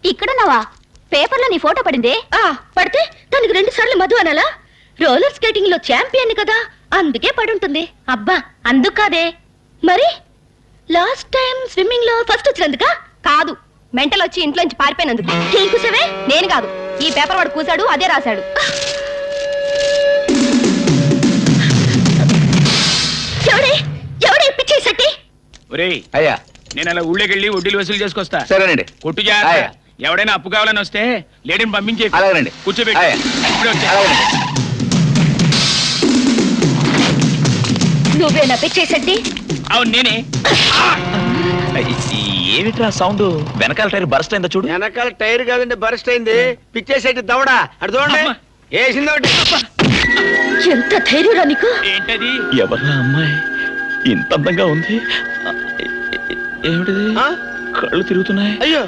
ఇక్కడున్నావా? పేపర్లో నీ ఫోటో పడిందే. పడితే తనకి 2 సార్లు మధు అనాలా? రోలర్ స్కేటింగ్ లో ఛాంపియన్ కదా, అందుకే పడుంటుంది. అబ్బా అందుకు కాదే మరి. లాస్ట్ టైం స్విమ్మింగ్ లో ఫస్ట్ వచ్చినందుక కాదు, మెంటల్ వచ్చి ఇంట్లోంచి పారిపోయినందుకు. ఏం కూసావే? నేను కాదు, ఈ పేపర్ వాడు కూసాడు, అదే రాశాడు. ఎవడే ఎవడే పిచ్చేసట్టి? ఒరేయ్ అయ్యా నేను అలా ఊళ్ళోకెళ్ళి వడ్డీలు వసూలు చేసుకొస్తా. సరేనండి. కొట్టు జాగ్రత్త. అయ్యా. ఎవడైనా అప్పు కావాలని వస్తే లేడీని పంపించే. అలాగేనండి. కూర్చోబెట్టి అయ్యా. ఇప్పుడే వచ్చా. అలాగేనండి. నువ్వేనా పిచ్చేసట్టి? అవును నేనే. ఏమిట్రా సౌండ్? వెనకాల టైర్ బరస్ట్ అయిందా చూడు. వెనకాల టైర్ కాదండి బరస్ట్ అయింది. పిచ్చేసేటి దవడా అటు చూడండి. అమ్మా. వేసిందోటి. ఎంత ధైర్యరా నీకు? ఏంటది? ఎవర్రా అమ్మాయి ఇంత అందంగా ఉంది? ఏమిటిది? ఆ? కళ్ళు తిరుగుతున్నాయి. అయ్యో